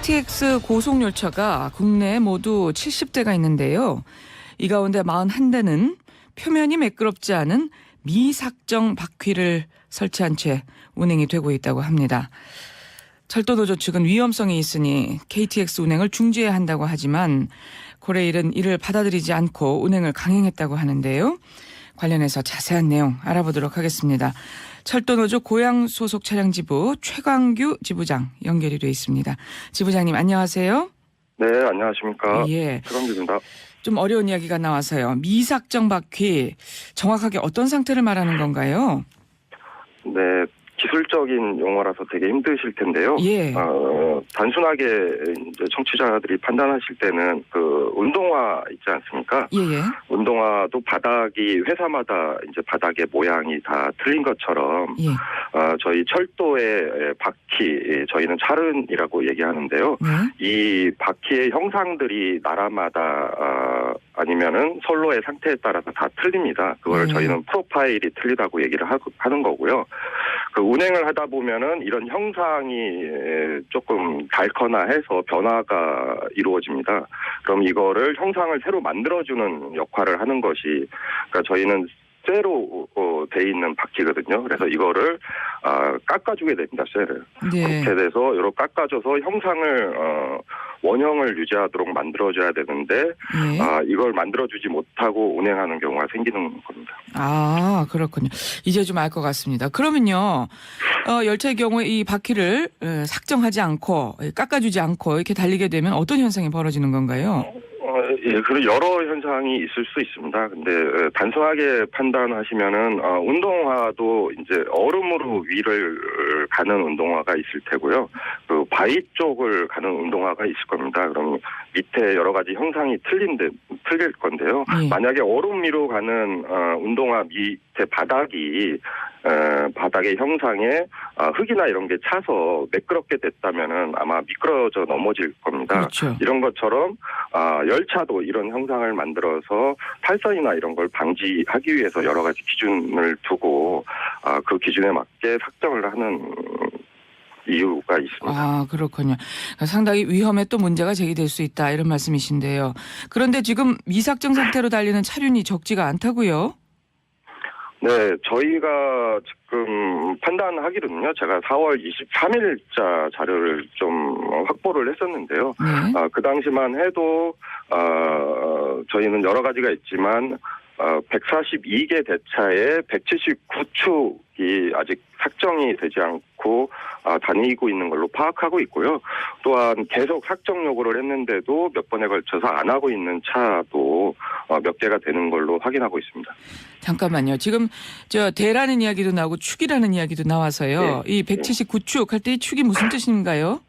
KTX 고속열차가 국내에 모두 70대가 있는데요. 이 가운데 41대는 표면이 매끄럽지 않은 미삭정 바퀴를 설치한 채 운행이 되고 있다고 합니다. 철도노조 측은 위험성이 있으니 KTX 운행을 중지해야 한다고 하지만 고레일은 이를 받아들이지 않고 운행을 강행했다고 하는데요. 관련해서 자세한 내용 알아보도록 하겠습니다. 철도노조 고양 소속 차량지부 최광규 지부장 연결이 되어 있습니다. 지부장님 안녕하세요. 네, 안녕하십니까. 예. 최광규입니다. 좀 어려운 이야기가 나와서요. 미삭정 바퀴 정확하게 어떤 상태를 말하는 건가요? 네, 기술적인 용어라서 되게 힘드실 텐데요. 예. 단순하게 이제 청취자들이 판단하실 때는 그 운동화 있지 않습니까? 예예. 운동화도 바닥이 회사마다 이제 바닥의 모양이 다 틀린 것처럼 예. 저희 철도의 바퀴, 저희는 차른이라고 얘기하는데요. 네. 이 바퀴의 형상들이 나라마다 아니면은 선로의 상태에 따라서 다 틀립니다. 그걸 저희는 프로파일이 틀리다고 얘기를 하는 거고요. 그 운행을 하다 보면은 이런 형상이 조금 닳거나 해서 변화가 이루어집니다. 그럼 이거를 형상을 새로 만들어주는 역할을 하는 것이, 그러니까 저희는 쇠로 돼 있는 바퀴거든요. 그래서 이거를 깎아주게 됩니다. 쇠를. 네. 그렇게 돼서 이렇게 깎아줘서 형상을 원형을 유지하도록 만들어줘야 되는데 예. 이걸 만들어주지 못하고 운행하는 경우가 생기는 겁니다. 아, 그렇군요. 이제 좀 알 것 같습니다. 그러면요, 열차의 경우에 이 바퀴를 삭정하지 않고 깎아주지 않고 이렇게 달리게 되면 어떤 현상이 벌어지는 건가요? 예, 그런 여러 현상이 있을 수 있습니다. 근데 단순하게 판단하시면은 운동화도 이제 얼음으로 위를 가는 운동화가 있을 테고요. 그 바위 쪽을 가는 운동화가 있을 겁니다. 그럼 밑에 여러 가지 형상이 틀릴 건데요. 예. 만약에 얼음 위로 가는 운동화 밑에 바닥의 형상에 흙이나 이런 게 차서 매끄럽게 됐다면은 아마 미끄러져 넘어질 겁니다. 그렇죠. 이런 것처럼 열차도 이런 형상을 만들어서 탈선이나 이런 걸 방지하기 위해서 여러 가지 기준을 두고 그 기준에 맞게 삭정을 하는 이유가 있습니다. 아, 그렇군요. 상당히 위험에 또 문제가 제기될 수 있다 이런 말씀이신데요. 그런데 지금 미삭정 상태로 달리는 차륜이 적지가 않다고요? 네, 저희가 지금 판단하기로는요, 제가 4월 23일자 자료를 좀 확보를 했었는데요. 네. 그 당시만 해도, 저희는 여러 가지가 있지만, 142개 대차에 179축이 아직 삭정이 되지 않고 다니고 있는 걸로 파악하고 있고요. 또한 계속 삭정 요구를 했는데도 몇 번에 걸쳐서 안 하고 있는 차도 몇 개가 되는 걸로 확인하고 있습니다. 잠깐만요. 지금 대라는 이야기도 나오고 축이라는 이야기도 나와서요. 네. 이 179축 할 때 이 축이 무슨 뜻인가요?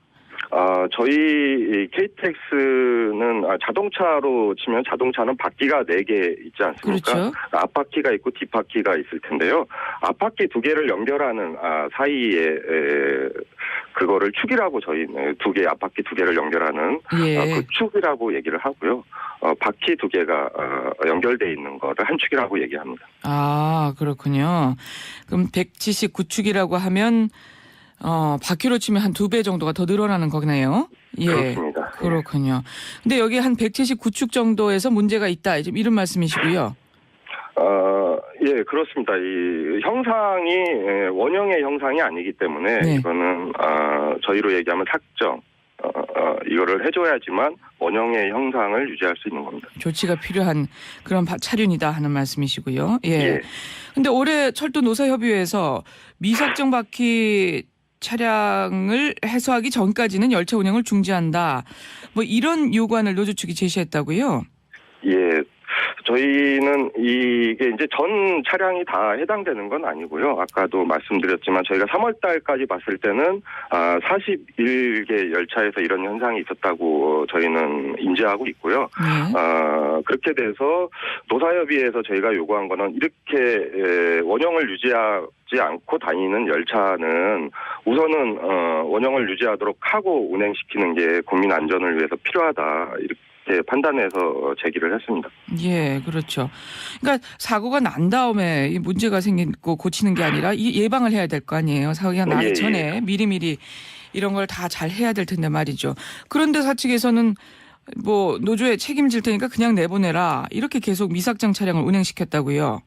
저희 KTX는 자동차로 치면 자동차는 바퀴가 4개 있지 않습니까? 그렇죠. 앞바퀴가 있고 뒷바퀴가 있을 텐데요. 앞바퀴 2개를 연결하는 사이에 그거를 축이라고 저희는 2개, 앞바퀴 2개를 연결하는 예. 그 축이라고 얘기를 하고요. 바퀴 2개가 연결돼 있는 거를 한 축이라고 얘기합니다. 아, 그렇군요. 그럼 179축이라고 하면 바퀴로 치면 한 2배 정도가 더 늘어나는 거네요. 예. 그렇습니다. 그렇군요. 근데 여기 한 179축 정도에서 문제가 있다. 지금 이런 말씀이시고요. 예, 그렇습니다. 이 형상이 원형의 형상이 아니기 때문에 네. 이거는 저희로 얘기하면 삭정 이거를 해줘야지만 원형의 형상을 유지할 수 있는 겁니다. 조치가 필요한 그런 차륜이다 하는 말씀이시고요. 예. 예. 근데 올해 철도 노사협의회에서 미삭정 바퀴 차량을 해소하기 전까지는 열차 운행을 중지한다. 뭐 이런 요구안을 노조 측이 제시했다고요? 예. 저희는 이게 이제 전 차량이 다 해당되는 건 아니고요. 아까도 말씀드렸지만 저희가 3월 달까지 봤을 때는 41개 열차에서 이런 현상이 있었다고 저희는 인지하고 있고요. 네. 그렇게 돼서 노사협의회에서 저희가 요구한 거는 이렇게 원형을 유지하지 않고 다니는 열차는 우선은 원형을 유지하도록 하고 운행시키는 게 국민 안전을 위해서 필요하다. 이렇게 판단해서 제기를 했습니다. 예, 그렇죠. 그러니까 사고가 난 다음에 이 문제가 생기고 고치는 게 아니라 이 예방을 해야 될 거 아니에요. 사고가 나기 전에 미리미리 이런 걸 다 잘 해야 될 텐데 말이죠. 그런데 사측에서는 뭐 노조에 책임질 테니까 그냥 내보내라 이렇게 계속 미삭정 차량을 운행시켰다고요.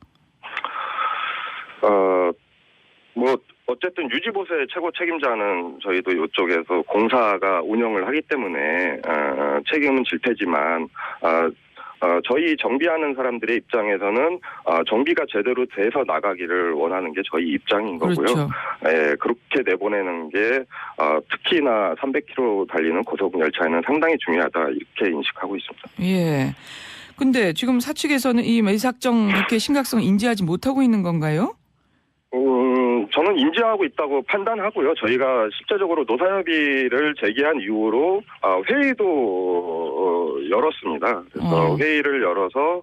뭐 어쨌든 유지보수의 최고 책임자는 저희도 이쪽에서 공사가 운영을 하기 때문에 책임은 질 테지만 저희 정비하는 사람들의 입장에서는 정비가 제대로 돼서 나가기를 원하는 게 저희 입장인 거고요. 그렇죠. 예, 그렇게 내보내는 게 특히나 300km 달리는 고속 열차에는 상당히 중요하다 이렇게 인식하고 있습니다. 예. 근데 지금 사측에서는 이 미삭정 이렇게 심각성을 인지하지 못하고 있는 건가요? 저는 인지하고 있다고 판단하고요. 저희가 실제적으로 노사협의를 제기한 이후로 회의도 열었습니다. 그래서 회의를 열어서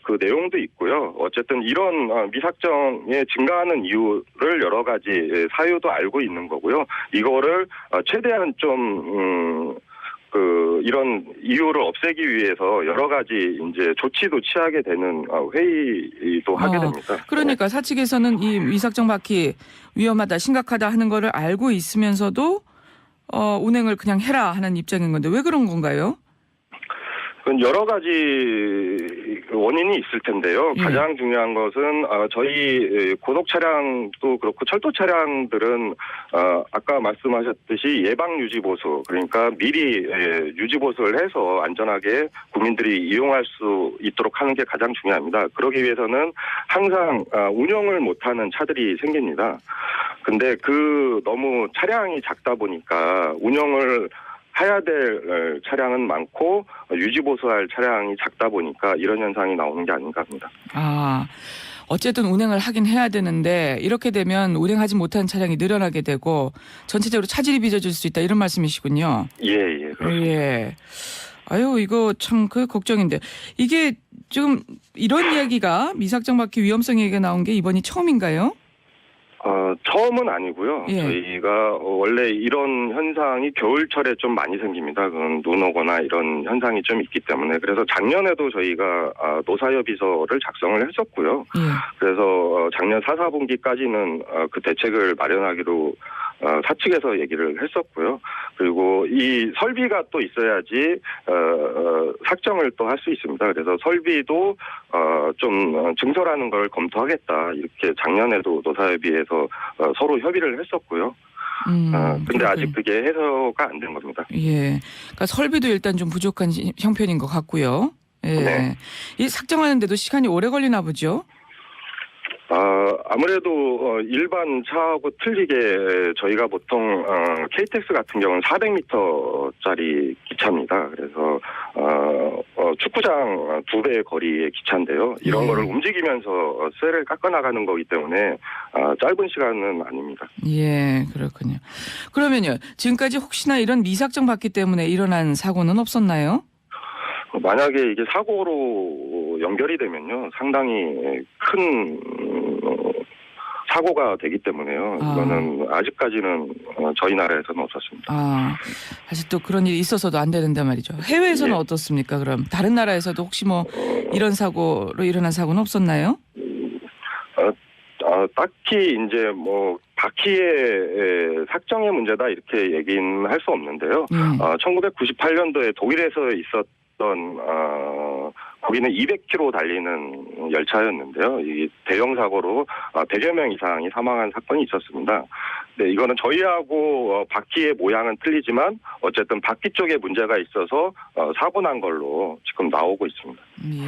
그 내용도 있고요. 어쨌든 이런 미삭정에 증가하는 이유를 여러 가지 사유도 알고 있는 거고요. 이거를 최대한 좀 이런 이유를 없애기 위해서 여러 가지 이제 조치도 취하게 되는 회의도 하게 됩니다. 그러니까 사측에서는 이 미삭정 바퀴 위험하다, 심각하다 하는 거를 알고 있으면서도 운행을 그냥 해라 하는 입장인 건데 왜 그런 건가요? 여러 가지 원인이 있을 텐데요. 가장 중요한 것은 저희 고속 차량도 그렇고 철도 차량들은 아까 말씀하셨듯이 예방 유지 보수, 그러니까 미리 유지 보수를 해서 안전하게 국민들이 이용할 수 있도록 하는 게 가장 중요합니다. 그러기 위해서는 항상 운영을 못하는 차들이 생깁니다. 근데 너무 차량이 작다 보니까 운영을 해야 될 차량은 많고 유지보수할 차량이 작다 보니까 이런 현상이 나오는 게 아닌가 합니다. 어쨌든 운행을 하긴 해야 되는데 이렇게 되면 운행하지 못한 차량이 늘어나게 되고 전체적으로 차질이 빚어질 수 있다 이런 말씀이시군요. 예, 그렇습니다. 예. 아유, 이거 참 걱정인데 이게 지금 이런 이야기가 미삭정 바퀴 위험성 얘기가 나온 게 이번이 처음인가요? 처음은 아니고요. 예. 저희가 원래 이런 현상이 겨울철에 좀 많이 생깁니다. 눈 오거나 이런 현상이 좀 있기 때문에. 그래서 작년에도 저희가 노사협의서를 작성을 했었고요. 예. 그래서 작년 4, 4분기까지는 그 대책을 마련하기로 사측에서 얘기를 했었고요. 그리고 이 설비가 또 있어야지 삭정을 또 할 수 있습니다. 그래서 설비도 좀 증설하는 걸 검토하겠다 이렇게 작년에도 노사협의에서 서로 협의를 했었고요. 근데 아직 그게 해소가 안 된 겁니다. 예, 그러니까 설비도 일단 좀 부족한 형편인 것 같고요. 예, 네. 이 삭정하는데도 시간이 오래 걸리나 보죠. 아무래도 일반 차하고 틀리게 저희가 보통 KTX 같은 경우는 400m짜리 기차입니다. 그래서 축구장 2배의 거리의 기차인데요. 이런 거를 움직이면서 쇠를 깎아나가는 거기 때문에 짧은 시간은 아닙니다. 예, 그렇군요. 그러면요, 지금까지 혹시나 이런 미삭정 바퀴 때문에 일어난 사고는 없었나요? 만약에 이게 사고로 연결이 되면요, 상당히 큰 사고가 되기 때문에요. 이거는 아직까지는 저희 나라에서는 없었습니다. 사실 또 그런 일이 있어서도 안 되는데 말이죠. 해외에서는 어떻습니까? 그럼 다른 나라에서도 혹시 뭐 이런 사고로 일어난 사고는 없었나요? 딱히 이제 뭐 바퀴의 삭정의 문제다 이렇게 얘기는 할 수 없는데요. 1998년도에 독일에서 있었던 거기는 200km 달리는 열차였는데요. 이 대형 사고로 100여 명 이상이 사망한 사건이 있었습니다. 네, 이거는 저희하고 바퀴의 모양은 틀리지만 어쨌든 바퀴 쪽에 문제가 있어서 사고 난 걸로 지금 나오고 있습니다.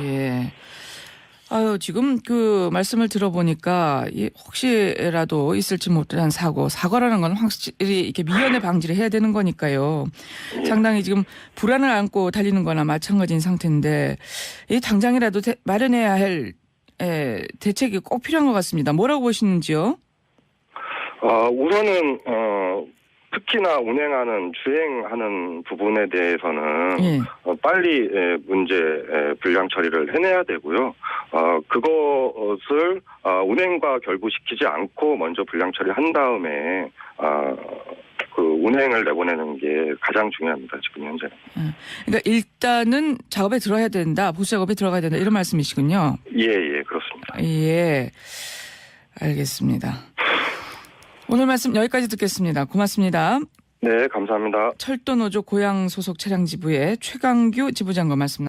예. 지금 그 말씀을 들어보니까 혹시라도 있을지 못한 사고라는 건 확실히 이렇게 미연에 방지를 해야 되는 거니까요. 상당히 지금 불안을 안고 달리는 거나 마찬가지인 상태인데 당장이라도 마련해야 할 대책이 꼭 필요한 것 같습니다. 뭐라고 보시는지요? 우선은 특히나 운행하는 주행하는 부분에 대해서는 빨리 문제 불량 처리를 해내야 되고요. 그것을 운행과 결부시키지 않고 먼저 불량 처리한 다음에 그 운행을 내보내는 게 가장 중요합니다. 지금 현재. 그러니까 일단은 작업에 들어가야 된다. 보수 작업에 들어가야 된다. 이런 말씀이시군요. 예, 그렇습니다. 예, 알겠습니다. 오늘 말씀 여기까지 듣겠습니다. 고맙습니다. 네, 감사합니다. 철도노조 고양 소속 차량지부의 최강규 지부장과 말씀